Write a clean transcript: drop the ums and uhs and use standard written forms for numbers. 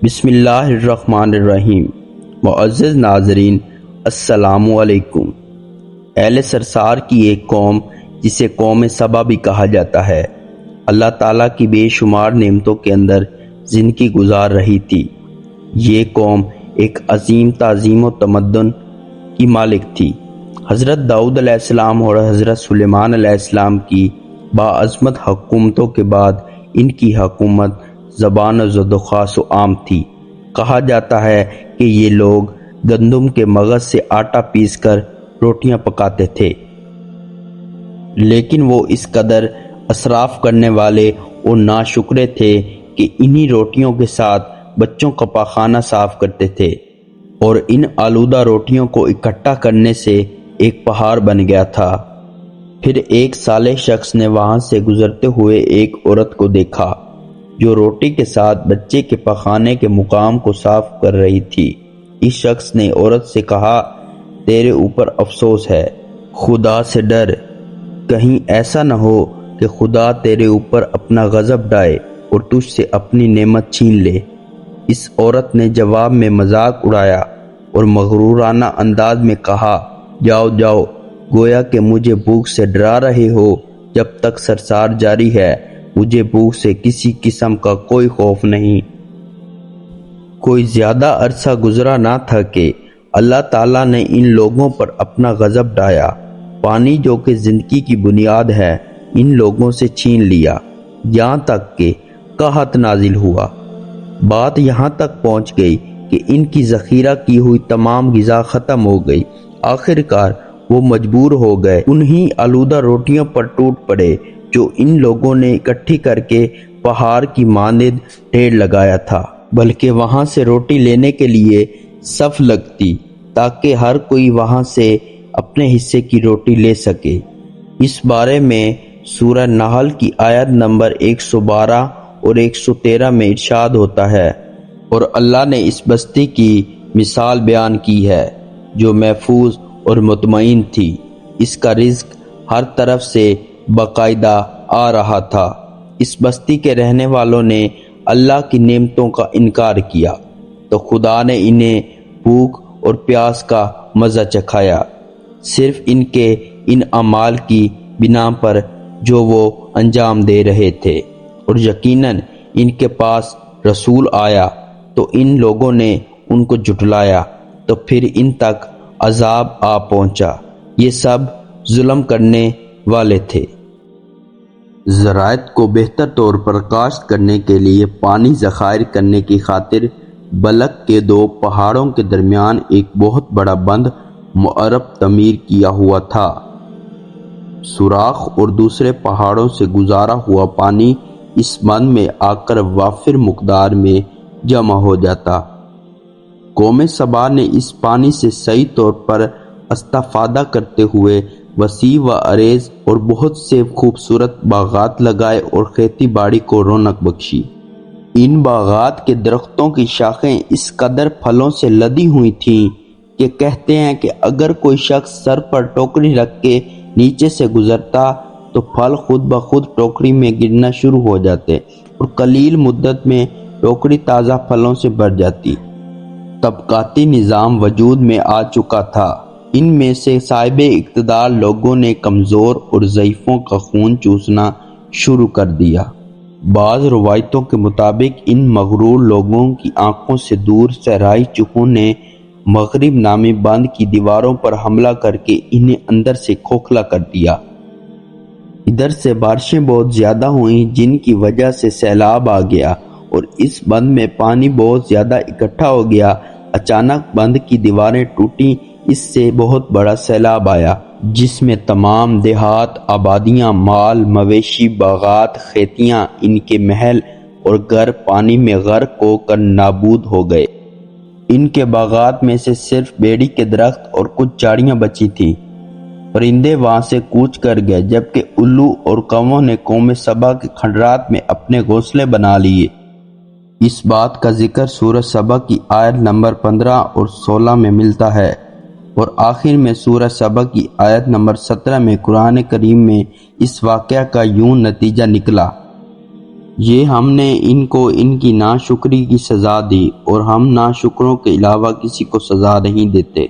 بسم اللہ الرحمن الرحیم۔ معزز ناظرین، السلام علیکم۔ اہل سرسار کی ایک قوم جسے قوم سبا بھی کہا جاتا ہے، اللہ تعالیٰ کی بے شمار نعمتوں کے اندر زندگی گزار رہی تھی۔ یہ قوم ایک عظیم تعظیم و تمدن کی مالک تھی۔ حضرت داؤد علیہ السلام اور حضرت سلیمان علیہ السلام کی باعظمت حکومتوں کے بعد ان کی حکومت زبان و زد و خاص و عام تھی۔ کہا جاتا ہے کہ یہ لوگ گندم کے مغز سے آٹا پیس کر روٹیاں پکاتے تھے، لیکن وہ اس قدر اسراف کرنے والے اور ناشکرے تھے کہ انہی روٹیوں کے ساتھ بچوں کا پاخانہ صاف کرتے تھے، اور ان آلودہ روٹیوں کو اکٹھا کرنے سے ایک پہاڑ بن گیا تھا۔ پھر ایک صالح شخص نے وہاں سے گزرتے ہوئے ایک عورت کو دیکھا جو روٹی کے ساتھ بچے کے پخانے کے مقام کو صاف کر رہی تھی۔ اس شخص نے عورت سے کہا، تیرے اوپر افسوس ہے، خدا سے ڈر، کہیں ایسا نہ ہو کہ خدا تیرے اوپر اپنا غضب ڈائے اور تجھ سے اپنی نعمت چھین لے۔ اس عورت نے جواب میں مذاق اڑایا اور مغرورانہ انداز میں کہا، جاؤ جاؤ، گویا کہ مجھے بھوک سے ڈرا رہے ہو۔ جب تک سرسار جاری ہے مجھے بھوک سے کسی قسم کا کوئی خوف نہیں۔ کوئی زیادہ عرصہ گزرا نہ تھا کہ اللہ تعالیٰ نے ان لوگوں پر اپنا غضب ڈایا۔ پانی جو کہ زندگی کی بنیاد ہے ان لوگوں سے چھین لیا، یہاں تک کہ قحط نازل ہوا۔ بات یہاں تک پہنچ گئی کہ ان کی ذخیرہ کی ہوئی تمام غذا ختم ہو گئی۔ آخر کار وہ مجبور ہو گئے انہی آلودہ روٹیوں پر ٹوٹ پڑے جو ان لوگوں نے اکٹھی کر کے پہاڑ کی مانند ڈھیر لگایا تھا، بلکہ وہاں سے روٹی لینے کے لیے صف لگتی تاکہ ہر کوئی وہاں سے اپنے حصے کی روٹی لے سکے۔ اس بارے میں سورہ نحل کی آیت نمبر 112 اور 113 میں ارشاد ہوتا ہے، اور اللہ نے اس بستی کی مثال بیان کی ہے جو محفوظ اور مطمئن تھی، اس کا رزق ہر طرف سے باقاعدہ آ رہا تھا۔ اس بستی کے رہنے والوں نے اللہ کی نعمتوں کا انکار کیا تو خدا نے انہیں بھوک اور پیاس کا مزہ چکھایا، صرف ان کے ان اعمال کی بنا پر جو وہ انجام دے رہے تھے، اور یقیناً ان کے پاس رسول آیا تو ان لوگوں نے ان کو جھٹلایا، تو پھر ان تک عذاب آ پہنچا۔ یہ سب ظلم کرنے والے تھے۔ زراعت کو بہتر طور پر کاشت کرنے کے لیے پانی ذخائر کرنے کی خاطر بلک کے دو پہاڑوں کے درمیان ایک بہت بڑا بند معرب تعمیر کیا ہوا تھا۔ سوراخ اور دوسرے پہاڑوں سے گزارا ہوا پانی اس بند میں آ کر وافر مقدار میں جمع ہو جاتا۔ قوم سبا نے اس پانی سے صحیح طور پر استفادہ کرتے ہوئے وسیع و عریض اور بہت سے خوبصورت باغات لگائے اور کھیتی باڑی کو رونق بخشی۔ ان باغات کے درختوں کی شاخیں اس قدر پھلوں سے لدی ہوئی تھیں کہ کہتے ہیں کہ اگر کوئی شخص سر پر ٹوکری رکھ کے نیچے سے گزرتا تو پھل خود بخود ٹوکری میں گرنا شروع ہو جاتے اور قلیل مدت میں ٹوکری تازہ پھلوں سے بھر جاتی۔ طبقاتی نظام وجود میں آ چکا تھا۔ ان میں سے صاحب اقتدار لوگوں نے کمزور اور ضعیفوں کا خون چوسنا شروع کر دیا۔ بعض روایتوں کے مطابق ان مغرور لوگوں کی آنکھوں سے دور صحرائی چوہوں نے مغرب نامی بند کی دیواروں پر حملہ کر کے انہیں اندر سے کھوکھلا کر دیا۔ ادھر سے بارشیں بہت زیادہ ہوئیں جن کی وجہ سے سیلاب آ گیا اور اس بند میں پانی بہت زیادہ اکٹھا ہو گیا۔ اچانک بند کی دیواریں ٹوٹیں، اس سے بہت بڑا سیلاب آیا جس میں تمام دیہات، آبادیاں، مال مویشی، باغات، کھیتیاں، ان کے محل اور گھر پانی میں غرق ہو کر نابود ہو گئے۔ ان کے باغات میں سے صرف بیڑی کے درخت اور کچھ جھاڑیاں بچی تھیں۔ پرندے وہاں سے کوچ کر گئے، جبکہ الو اور کووں نے قوم سبا کے کھنڈرات میں اپنے گھونسلے بنا لیے۔ اس بات کا ذکر سورہ سبا کی آیت نمبر 15 اور 16 میں ملتا ہے، اور آخر میں سورہ سبا کی آیت نمبر 17 میں قرآن کریم میں اس واقعہ کا یوں نتیجہ نکلا۔ یہ ہم نے ان کو ان کی ناشکری کی سزا دی، اور ہم ناشکروں کے علاوہ کسی کو سزا نہیں دیتے۔